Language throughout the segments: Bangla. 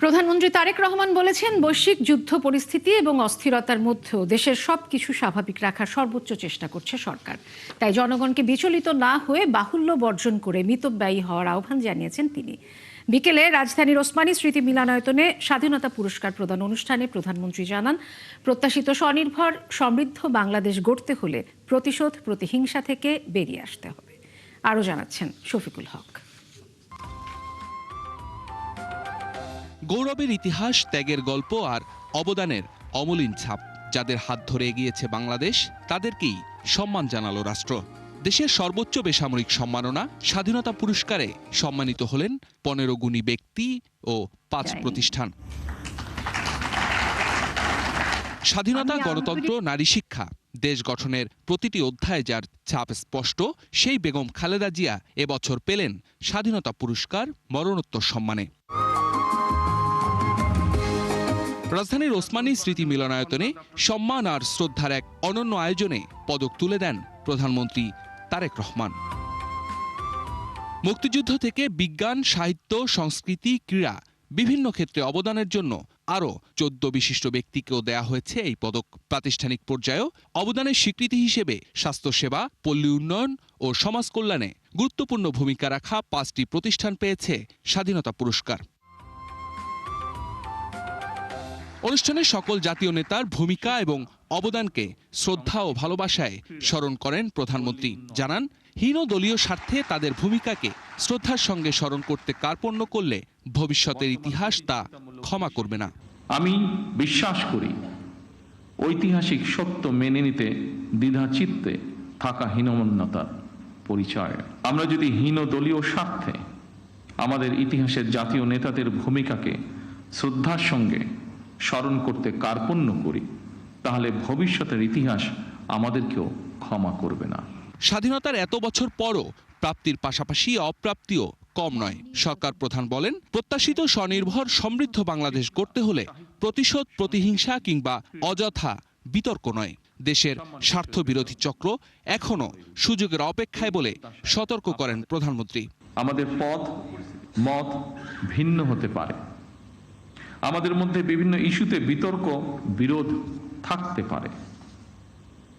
প্রধানমন্ত্রী তারেক রহমান বলেছেন, বৈশ্বিক যুদ্ধ পরিস্থিতি এবং অস্থিরতার মধ্যেও দেশের সবকিছু স্বাভাবিক রাখার সর্বোচ্চ চেষ্টা করছে সরকার। তাই জনগণকে বিচলিত না হয়ে বাহুল্য বর্জন করে মিতব্যয়ী হওয়ার আহ্বান জানিয়েছেন তিনি। বিকেলে রাজধানীর ওসমানী স্মৃতি মিলনায়তনে স্বাধীনতা পুরস্কার প্রদান অনুষ্ঠানে প্রধানমন্ত্রী জানান, প্রত্যাশিত স্বনির্ভর সমৃদ্ধ বাংলাদেশ গড়তে হলে প্রতিশোধ প্রতিহিংসা থেকে বেরিয়ে আসতে হবে। আরও জানাচ্ছেন শফিকুল হক। গৌরবের ইতিহাস, ত্যাগের গল্প আর অবদানের অমলিন ছাপ যাদের হাত ধরে এগিয়েছে বাংলাদেশ, তাদেরকেই সম্মান জানালো রাষ্ট্র। দেশের সর্বোচ্চ বেসামরিক সম্মাননা স্বাধীনতা পুরস্কারে সম্মানিত হলেন 15 গুণী ব্যক্তি ও 5 প্রতিষ্ঠান। স্বাধীনতা, গণতন্ত্র, নারী শিক্ষা, দেশ গঠনের প্রতিটি অধ্যায় যার ছাপ স্পষ্ট, সেই বেগম খালেদা জিয়া এবছর পেলেন স্বাধীনতা পুরস্কার মরণোত্তর সম্মানে। রাজধানীর ওসমানী স্মৃতি মিলনায়তনে সম্মান আর শ্রদ্ধার এক অনন্য আয়োজনে পদক তুলে দেন প্রধানমন্ত্রী তারেক রহমান। মুক্তিযুদ্ধ থেকে বিজ্ঞান, সাহিত্য, সংস্কৃতি, ক্রীড়া বিভিন্ন ক্ষেত্রে অবদানের জন্য আরও 14 বিশিষ্ট ব্যক্তিকেও দেয়া হয়েছে এই পদক। প্রাতিষ্ঠানিক পর্যায়েও অবদানের স্বীকৃতি হিসেবে স্বাস্থ্যসেবা, পল্লী উন্নয়ন ও সমাজ কল্যাণে গুরুত্বপূর্ণ ভূমিকা রাখা 5টি প্রতিষ্ঠান পেয়েছে স্বাধীনতা পুরস্কার। অনুষ্ঠানে সকল জাতীয় নেতার ভূমিকা এবং অবদানকে শ্রদ্ধা ও ভালোবাসায় স্মরণ করেন প্রধানমন্ত্রী। জানান, হীন দলীয় স্বার্থে তাদের ভূমিকাকে শ্রদ্ধার সঙ্গে স্মরণ করতে কার্পণ্য করলে ভবিষ্যতের ইতিহাস তা ক্ষমা করবে না। আমি বিশ্বাস করি, ঐতিহাসিক সত্য মেনে নিতে দ্বিধাচিত্তে থাকা হীনমন্যতার পরিচয়। আমরা যদি হীন দলীয় স্বার্থে আমাদের ইতিহাসের জাতীয় নেতাদের ভূমিকাকে শ্রদ্ধার সঙ্গে স্মরণ করতে কার্পণ্য করি, তাহলে ভবিষ্যতের ইতিহাস আমাদেরকেও ক্ষমা করবে না। স্বাধীনতার এত বছর পরও প্রাপ্তির পাশাপাশি অপ্রাপ্তিও কম নয়। সরকার প্রধান বলেন, প্রত্যাশিত স্বনির্ভর সমৃদ্ধ বাংলাদেশ গড়তে হলে প্রতিশোধ, প্রতিহিংসা কিংবা অযথা বিতর্ক নয়। দেশের স্বার্থবিরোধী চক্র এখনো সুযোগের অপেক্ষায় বলে সতর্ক করেন প্রধানমন্ত্রী। আমাদের পথ মত ভিন্ন হতে পারে, আমাদের মধ্যে বিভিন্ন ইস্যুতে বিতর্ক বিরোধ থাকতে পারে,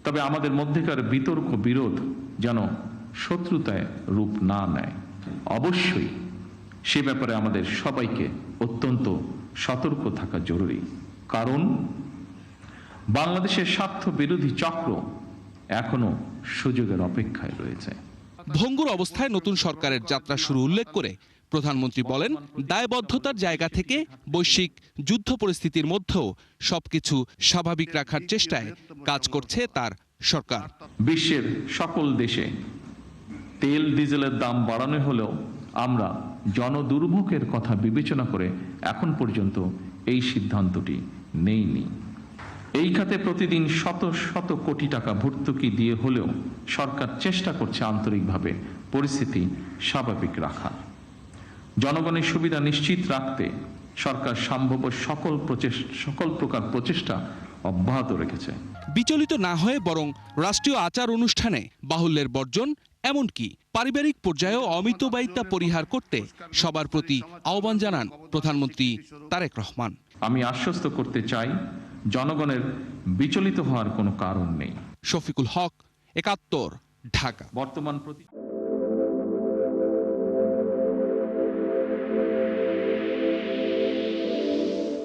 তবে আমাদের মধ্যেকার বিতর্ক বিরোধ যেন শত্রুতায় রূপ না নেয়। অবশ্যই সে ব্যাপারে আমাদের সবাইকে অত্যন্ত সতর্ক থাকা জরুরি, কারণ বাংলাদেশের স্বার্থ বিরোধী চক্র এখনো সুযোগের অপেক্ষায় রয়েছে। ভঙ্গুর অবস্থায় নতুন সরকারের যাত্রা শুরু উল্লেখ করে প্রধানমন্ত্রী বলেন, দায়বদ্ধতার জায়গা থেকে বৈশ্বিক যুদ্ধ পরিস্থিতির মধ্যেও সবকিছু স্বাভাবিক রাখার চেষ্টায় কাজ করছে তার সরকার। বিশ্বের সকল দেশে তেল ডিজেলের দাম বাড়ানো হলেও আমরা জনদুর্ভোগের কথা বিবেচনা করে এখন পর্যন্ত এই সিদ্ধান্তটি নেইনি। এই খাতে প্রতিদিন শত শত কোটি টাকা ভর্তুকি দিয়ে হলেও সরকার চেষ্টা করছে আন্তরিকভাবে পরিস্থিতি স্বাভাবিক রাখার। জনগণের সুবিধা নিশ্চিত রাখতে সরকার সম্ভব সকল প্রকার প্রচেষ্টা অব্যাহত রেখেছে। বিচলিত না হয়ে বরং রাষ্ট্রীয় আচার অনুষ্ঠানে বাহুল্যের বর্জন, এমনকি পারিবারিক পর্যায়েও অমিতব্যয়িতা পরিহার করতে সবার প্রতি আহ্বান জানান প্রধানমন্ত্রী তারেক রহমান। আমি আশ্বস্ত করতে চাই, জনগণের বিচলিত হওয়ার কোনো কারণ নেই। শফিকুল হক, ৭১, ঢাকা। বর্তমান